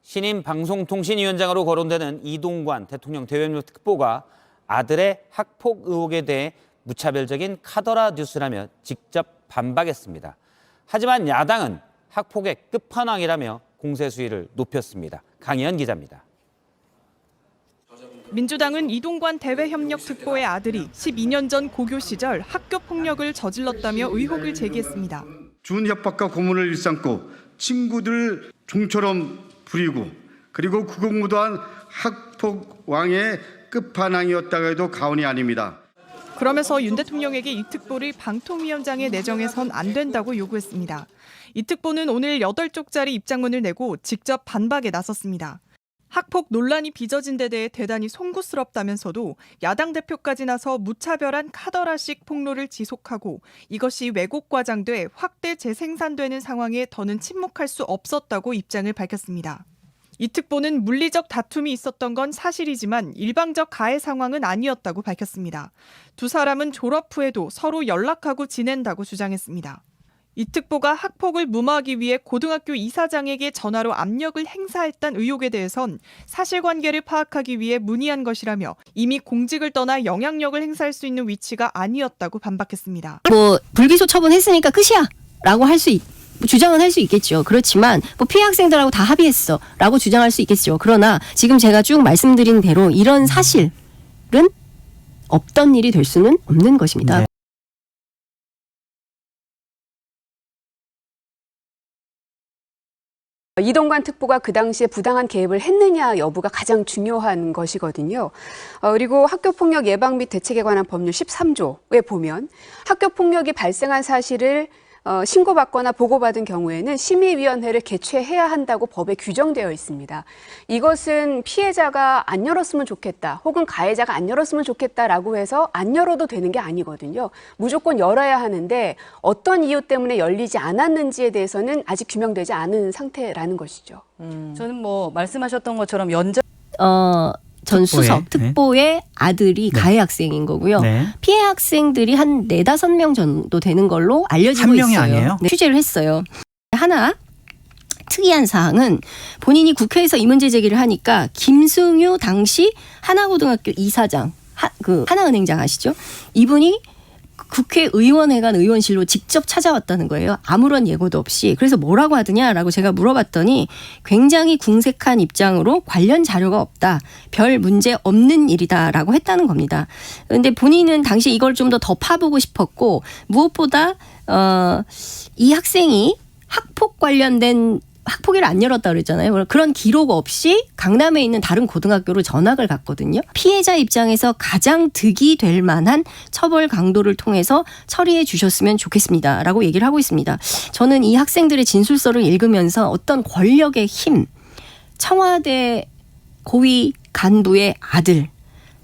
신임 방송통신위원장으로 거론되는 이동관 대통령 대외협력 특보가 아들의 학폭 의혹에 대해 무차별적인 카더라 뉴스라며 직접 반박했습니다. 하지만 야당은 학폭의 끝판왕이라며 공세 수위를 높였습니다. 강희연 기자입니다. 민주당은 이동관 대외협력특보의 아들이 12년 전 고교 시절 학교 폭력을 저질렀다며 의혹을 제기했습니다. 준협박과 고문을 일삼고 친구들 종처럼 부리고 그리고 구공무도한 학폭 왕의 끝판왕이었다고 해도 과언이 아닙니다. 그러면서 윤 대통령에게 이 특보를 방통위원장에 내정해선 안 된다고 요구했습니다. 이 특보는 오늘 8쪽짜리 입장문을 내고 직접 반박에 나섰습니다. 학폭 논란이 빚어진 데 대해 대단히 송구스럽다면서도 야당 대표까지 나서 무차별한 카더라식 폭로를 지속하고 이것이 왜곡 과장돼 확대 재생산되는 상황에 더는 침묵할 수 없었다고 입장을 밝혔습니다. 이 특보는 물리적 다툼이 있었던 건 사실이지만 일방적 가해 상황은 아니었다고 밝혔습니다. 두 사람은 졸업 후에도 서로 연락하고 지낸다고 주장했습니다. 이 특보가 학폭을 무마하기 위해 고등학교 이사장에게 전화로 압력을 행사했다는 의혹에 대해선 사실관계를 파악하기 위해 문의한 것이라며 이미 공직을 떠나 영향력을 행사할 수 있는 위치가 아니었다고 반박했습니다. 불기소 처분했으니까 끝이야 라고 주장은 할 수 있겠죠. 그렇지만 피해 학생들하고 다 합의했어 라고 주장할 수 있겠죠. 그러나 지금 제가 쭉 말씀드린 대로 이런 사실은 없던 일이 될 수는 없는 것입니다. 네. 이동관 특보가 그 당시에 부당한 개입을 했느냐 여부가 가장 중요한 것이거든요. 그리고 학교폭력 예방 및 대책에 관한 법률 13조에 보면 학교폭력이 발생한 사실을 신고받거나 보고받은 경우에는 심의위원회를 개최해야 한다고 법에 규정되어 있습니다. 이것은 피해자가 안 열었으면 좋겠다 혹은 가해자가 안 열었으면 좋겠다라고 해서 안 열어도 되는 게 아니거든요. 무조건 열어야 하는데 어떤 이유 때문에 열리지 않았는지에 대해서는 아직 규명되지 않은 상태라는 것이죠. 저는 말씀하셨던 것처럼 전 수석 특보의 아들이 가해 학생인 거고요. 네. 피해 학생들이 한 4-5명 정도 되는 걸로 알려지고 한 명이 있어요. 아니에요? 네, 취재를 했어요. 하나 특이한 사항은 본인이 국회에서 이 문제 제기를 하니까 김승유 당시 하나고등학교 이사장, 하나은행장 아시죠? 이분이 국회의원회관 의원실로 직접 찾아왔다는 거예요. 아무런 예고도 없이. 그래서 뭐라고 하더냐라고 제가 물어봤더니 굉장히 궁색한 입장으로 관련 자료가 없다. 별 문제 없는 일이다라고 했다는 겁니다. 그런데 본인은 당시 이걸 좀 더 파보고 싶었고 무엇보다 이 학생이 학폭 관련된 학폭위를 안 열었다 그랬잖아요. 그런 기록 없이 강남에 있는 다른 고등학교로 전학을 갔거든요. 피해자 입장에서 가장 득이 될 만한 처벌 강도를 통해서 처리해 주셨으면 좋겠습니다. 라고 얘기를 하고 있습니다. 저는 이 학생들의 진술서를 읽으면서 어떤 권력의 힘, 청와대 고위 간부의 아들,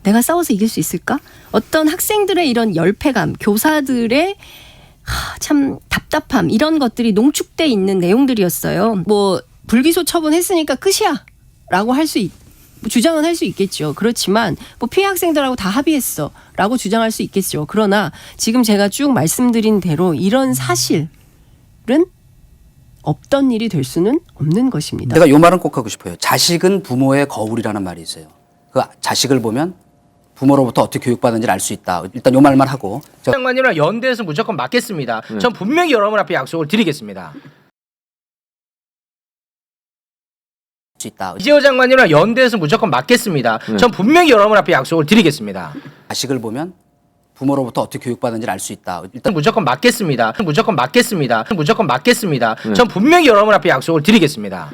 내가 싸워서 이길 수 있을까? 어떤 학생들의 이런 열패감, 교사들의 참 답답함 이런 것들이 농축돼 있는 내용들이었어요. 불기소 처분했으니까 끝이야 라고 주장은 할 수 있겠죠. 그렇지만 피해 학생들하고 다 합의했어 라고 주장할 수 있겠죠. 그러나 지금 제가 쭉 말씀드린 대로 이런 사실은 없던 일이 될 수는 없는 것입니다. 내가 요 말은 꼭 하고 싶어요. 자식은 부모의 거울이라는 말이 있어요. 그 자식을 보면 부모로부터 어떻게 교육받은지를 알 수 있다. 일단 요 말만 하고. 장관님이랑 연대에서 무조건 맞겠습니다. 전 분명히 여러분 앞에 약속을 드리겠습니다. 수 있다. 이재호 장관님이랑 연대에서 무조건 맞겠습니다. 전 분명히 여러분 앞에 약속을 드리겠습니다. 자식을 보면 부모로부터 어떻게 교육받은지를 알 수 있다. 일단 무조건 맞겠습니다. 전 분명히 여러분 앞에 약속을 드리겠습니다.